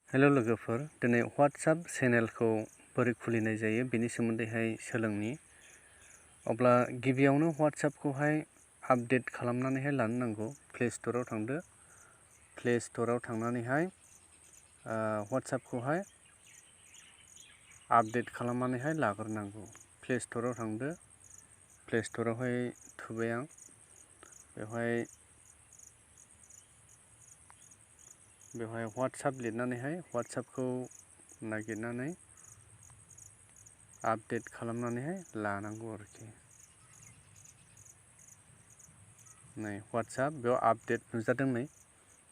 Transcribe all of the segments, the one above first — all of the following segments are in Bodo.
हेलो लोगोफोर, दिनै WhatsApp चेनेलखौ बोरै खुलिनाय जायो बेनि सोमोन्दैहाय सोलोंनि। अब्ला गिबियावनो WhatsAppखौहाय आपडेट खालामनानैहाय लानो नांगौ। प्ले स्ट'राव थांदो। प्ले स्ट'राव थांनानैहाय WhatsAppखौहाय आपडेट खालामनानैहाय लाग्रोनांगौ। प्ले स्ट'राव थांदो। प्ले स्ट'रावहाय थुबाय आं। बेवहाय WhatsApp लिरनानैहाय WhatsAppखौ नागिरनानै आपडेट खालामनानैहाय लानांगौ आरोखि। नै WhatsApp बेयाव आपडेट नुजादों नै।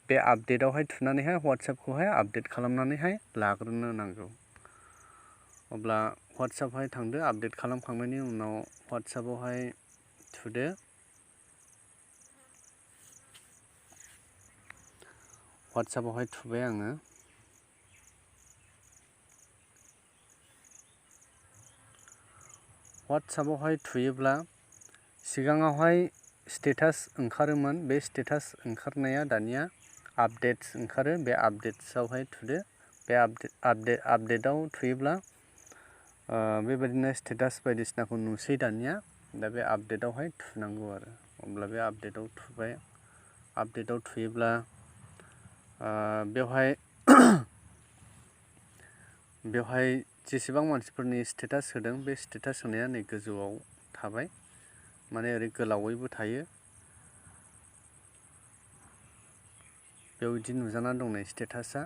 बे आपडेटआवहाय थुनानैहाय WhatsAppखौहाय आपडेट खालामनानैहाय लाग्रोनो नांगौ। अब्ला WhatsAppहाय थांदो। आपडेट खालामखांनायनि उनाव WhatsAppआवहाय थुदो। WhatsAppआवहाय थुबाय आङो। WhatsAppआवहाय थुयोब्ला सिगाङावहाय स्टेटास ओंखारोमोन। बे स्टेटास ओंखारनाया दानिया आपडेट्स ओंखारो। बे आपडेट्सआवहाय थुदो। बे आपडेटआव थुयोब्ला बेबायदिनो स्टेटास बायदिसिनाखौ नुसै दानिया। दा बे आपडेटआवहाय थुनांगौ आरो। अब्ला बे आपडेटआव थुबाय। आपडेटआव थुयोब्ला बेवहाय जेसेबां मानसिफोरनि स्टेटास होदों बे स्टेटास होनाया नै गोजौआव थाबाय। माने ओरै गोलावैबो थायो। बेयाव बिदि नुजानानै दं नै स्टेटासआ।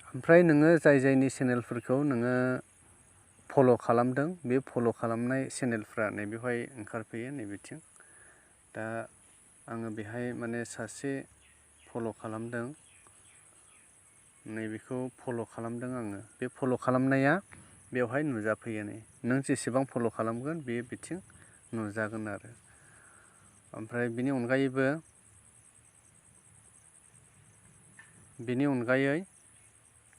ओमफ्राय नोङो जायनि चेनेलफोरखौ नोङो फल' खालामदों, बे फल' खालामनाय चेनेलफ्रा नैबेवहाय ओंखारफैयो नैबेथिं। दा आङो बेहाय माने सासे फल' खालामदों। नैबेखौ फल' खालामदों आङो। बे फल' खालामनाया बेवहाय नुजाफैयो नै। नों जेसेबां फल' खालामगोन बेयो बिथिं नुजागोन आरो। ओमफ्राय बेनि अनगायै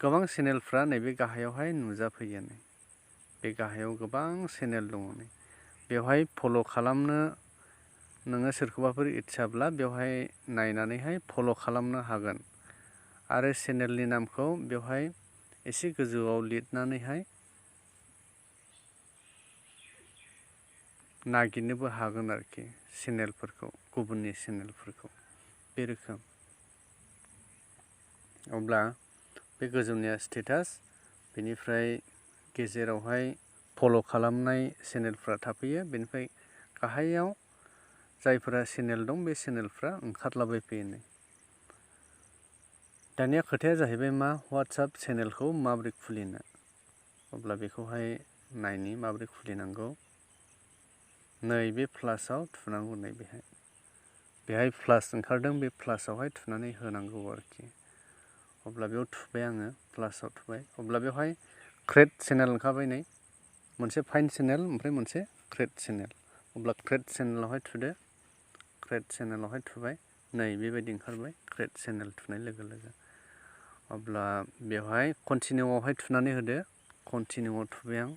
गोबां चेनेलफ्रा नैबे गाहायावहाय नुजाफैयो नै। बे गाहायाव गोबां चेनेल दङ नै। बेवहाय फल' खालामनो नोङो सोरखौबाफोर इच्छाब्ला बेवहाय नायनानैहाय फल' खालामनो हागोन। आरो चेनेलनि नामखौ बेवहाय एसे गोजौआव लिरनानैहाय नागिरनोबो हागोन आरोखि चेनेलफोरखौ, गुबुननि चेनेलफोरखौ। बे रोखोम। अब्ला बे गोजौनिया स्टेटास, बेनिफ्राय गेजेरावहाय फल' खालामनाय चेनेलफ्रा थाफैयो। बेनिफ्राय गाहायाव जायफोरा चेनेल दं बे चेनेलफ्रा ओंखारलाबायफैयो नै। दानिया खोथाया जाहैबाय मा WhatsApp चेनेलखौ माबोरै खुलिनो। अब्ला बेखौहाय नायनि माबोरै खुलिनांगौ। नै बे प्लासआव थुनांगौ नै बेहाय। बेहाय प्लास ओंखारदों, बे प्लासआवहाय थुनानै होनांगौ आरोखि। अब्ला बेयाव थुबाय आङो, प्लासआव थुबाय। अब्ला बेवहाय क्रिएट चेनेल ओंखारबाय नै। मोनसे फाइन्ड चेनेल ओमफ्राय मोनसे क्रिएट चेनेल। अब्ला क्रिएट चेनेलावहाय थुदो। क्रिएट चेनेलावहाय थुबाय। नै बेबायदि ओंखारबाय क्रिएट चेनेल थुनाय लोगो लोगो। अब्ला बेवहाय कन्टिनिउआवहाय थुनानै होदो। कन्टिनिउआव थुबाय आं।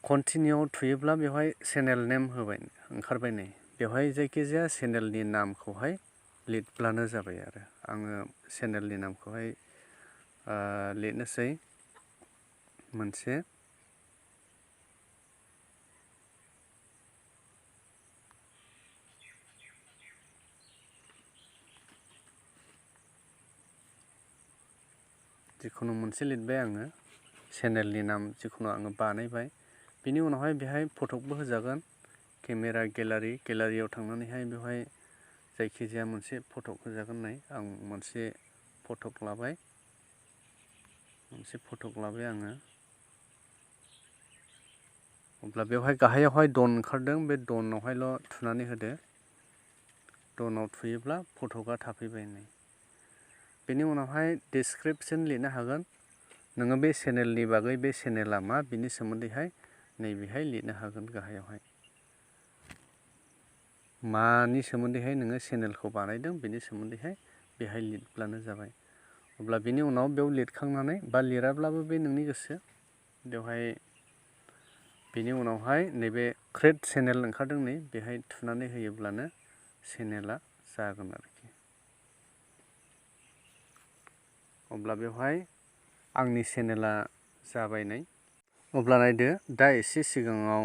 कन्टिनिउआव थुयोब्ला बेवहाय चेनेल नेम ओंखारबाय नै। बेवहाय जायखिजाया चेनेलनि नामखौहाय लिरब्लानो जाबाय आरो। आङो चेनेलनि नामखौहाय लिरनोसै मोनसे। जिखुनु मोनसे लिरबाय आङो। चेनेलनि नाम जिखुनु आङो बानायबाय। बेनि उनावहाय बेहाय फटकबो होजागोन। केमेरा गेलारियाव थांनानैहाय बेवहाय जायखिजाया मोनसे फटक होजागोन नै। आं मोनसे फटक लाबाय आङो। अब्ला बेवहाय गाहायावहाय दन ओंखारदों, बे दनावहायल' थुनानै होदो। दनाव थुयोब्ला फटकआ थाफैबाय नै। बेनि उनावहाय डिसक्रिपसन लिरनो हागोन। नोङो बे चेनेलनि बागै, बे चेनेला मा बिनि सोमोन्दैहाय नैबेहाय लिरनो हागोन गाहायावहाय। मानि सोमोन्दैहाय नोङो चेनेलखौ बानायदों बेनि सोमोन्दैहाय बेहाय लिरब्लानो जाबाय। अब्ला बेनि उनाव बेयाव लिरखांनानै बा लिराब्लाबो बे नोंनि गोसो। बेवहाय बेनि उनावहाय नैबे क्रिएट चेनेल ओंखारदों नै, बेहाय थुनानै होयोब्लानो चेनेला जागोन आरोखि। अब्ला बेवहाय आंनि चेनेला जाबायनाय। अब्ला नायदो दा एसे सिगाङाव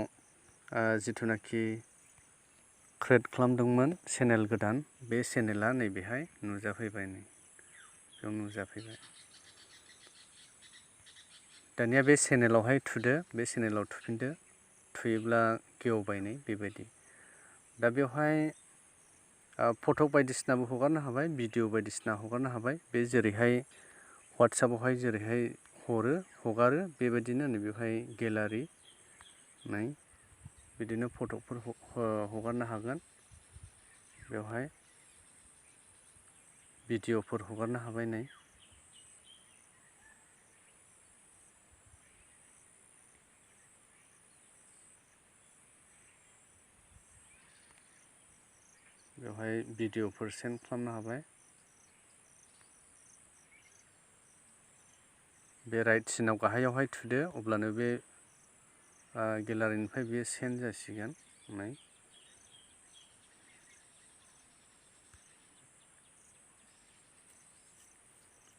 जिथुनाखि क्रियेट खालामदोंमोन चेनेल गोदान, बे चेनेला नैबेहाय नुजाफैबाय। नै बेयाव नुजाफैबाय। दानिया बे चेनेलावहाय थुदो, बे चेनेलाव थुफिनदो, थुयोब्ला गेवबाय नै बेबायदि। दा बेवहाय फट' बायदिसिनाबो हगारनो हाबाय, भिडिअ बायदिसिना हगारनो हाबाय। बे जेरैहाय वाट्सएपआवहाय जेरैहाय हगारो बेबायदिनो नैबेवहाय गेलारि नै बिदिनो फट'फोर हगारनो हागोन। बेवहाय भिडिअफोर हगारनो हाबाय। नै बेवहाय भिडिअफोर सेन्ड खालामनो हाबाय। बे राइट सिनाव गाहायावहाय थुदो, अब्लानो बे गेलारिनिफ्राय बेयो सेन्ड जासिगोन। नै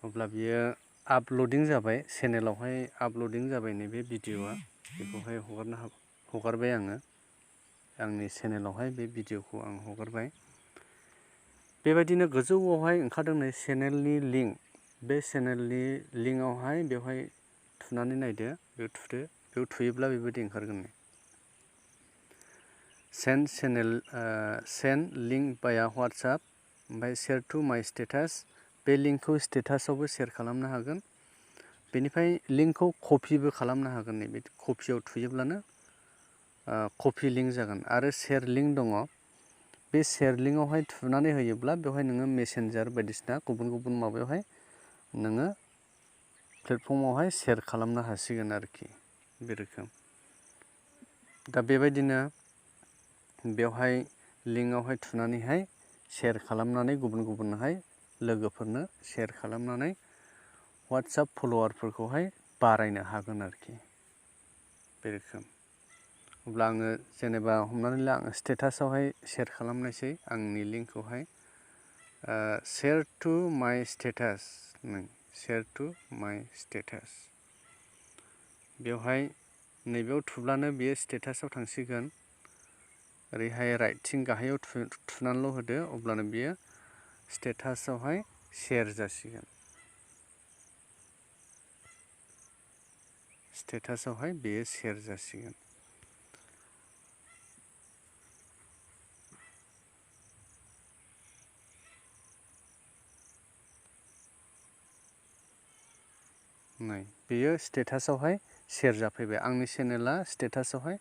अब्ला बियो आपल'डिं जाबाय, चेनेलावहाय आपल'डिं जाबाय नैबे भिडिअआ। बेखौहाय हगारबाय आङो आंनि चेनेलावहाय बे भिडिअखौ आं हगारबाय। बेबायदिनो गोजौआवहाय ओंखारदों नै चेनेलनि लिंक। बे चेनेलनि लिंकआवहाय बेवहाय थुनानै नायदो, बेयाव थुदो, बेयाव थुयोब्ला बेबायदि ओंखारगोन। नै सेन्ड लिंक बाया वाट्सएप, ओमफ्राय शेयार टु माय स्टेटास। बे लिंकखौ स्टेटासावबो शेयार खालामनो हागोन। बेनिफ्राय लिंकखौ कपिबो खालामनो हागोन। नैबे कपियाव थुयोब्लानो कपि लिंक जागोन। आरो शेयार लिंक दङ। बे शेयार लिंकआवहाय थुनानै होयोब्ला बेवहाय नोङो मेसेन्जार बायदिसिना गुबुन गुबुन माबायावहाय नोङो प्लेटफर्मावहाय शेयार खालामनो हासिगोन आरोखि, बे रोखोम। दा बेबायदिनो बेवहाय लिंकआवहाय थुनानैहाय शेयार खालामनानै गुबुननोहाय लोगोफोरनो शेयार खालामनानै वाट्सएप फल'वारफोरखौहाय बारायनो हागोन आरोखि, बे रोखोम। अब्ला आङो जेनेबा हमनानै ला आङो स्टेटासावहाय शेयार खालामनायसै आंनि लिंकखौहाय शेयार टु माय स्टेटास। शेयार टु माय स्टेटास। बेवहाय नैबेयाव थुब्लानो बेयो स्टेटासाव थांसिगोन। ओरैहाय राइटथिं गाहायाव थुनानैल' होदो, अब्लानो बियो स्टेटासावहाय शेयार जासिगोन। स्टेटासावहाय बेयो शेयार जासिगोन। नै बेयो स्टेटासावहाय शेयार जाफैबाय। आंनि चेनेला स्टेटासावहाय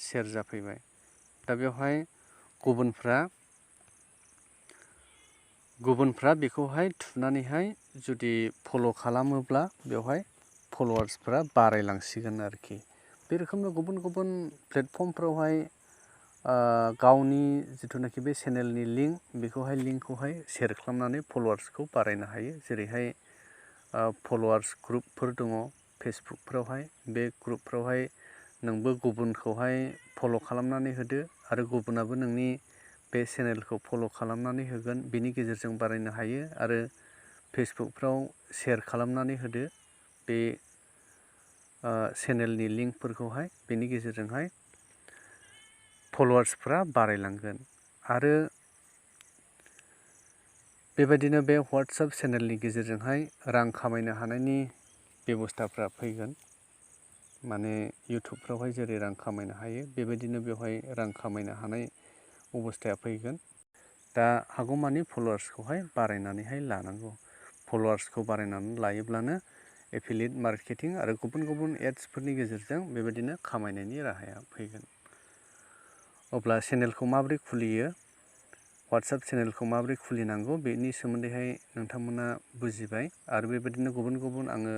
शेयार जाफैबाय। दा बेवहाय गुबुनफ्रा बेखौहाय थुनानैहाय जुदि फल' खालामोब्ला बेवहाय फल'वार्सफ्रा बारायलांसिगोन आरोखि। बे रोखोमनो गुबुन गुबुन प्लेटफर्मफ्रावहाय गावनि जिथुनाखि बे चेनेलनि लिंक, बेखौहाय लिंकखौहाय शेयार खालामनानै फल'वार्सखौ बारायनो हायो। जेरैहाय फल'वार्स ग्रुपफोर दङ फेसबुकफ्रावहाय। बे ग्रुपफ्रावहाय नोंबो गुबुनखौहाय फल' खालामनानै होदो, आरो गुबुनाबो नोंनि बे चेनेलखौ फल' खालामनानै होगोन। बिनि गेजेरजों बारायनो हायो। आरो फेसबुकफ्राव शेयार खालामनानै होदो बे चेनेलनि लिंकफोरखौहाय। बेनि गेजेरजोंहाय फल'वार्सफ्रा बारायलांगोन। आरो बेबायदिनो बे वाट्सएप चेनेलनि गेजेरजोंहाय रां खामायनो हानायनि बेब'स्थाफ्रा फैगोन। माने इउटुबफ्रावहाय जेरै रां खामायनो हायो, बेबायदिनो बेवहाय रां खामायनो हानाय अबस्थाया फैगोन। दा हागौमानि फल'वार्सखौहाय बारायनानैहाय लानांगौ। फल'वार्सखौ बारायनानै लायोब्लानो एफिलिएट मार्केटिं आरो गुबुन गुबुन एड्सफोरनि गेजेरजों बेबायदिनो खामायनायनि राहाया फैगोन। अब्ला चेनेलखौ माबोरै खुलियो, वाट्सएप चेनेलखौ माबोरै खुलिनांगौ, बेनि सोमोन्दैहाय नोंथांमोना बुजिबाय। आरो बेबायदिनो गुबुन गुबुन आङो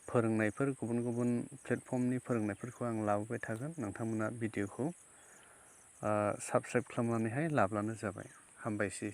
फोरोंनायफोर, गुबुन गुबुन प्लेटफर्मनि फोरोंनायफोरखौ आं लाबोबाय थागोन। नोंथांमोना भिडिअखौ साबस्क्राइब खालामनानैहाय लाब्लानो जाबाय। हामबायसै।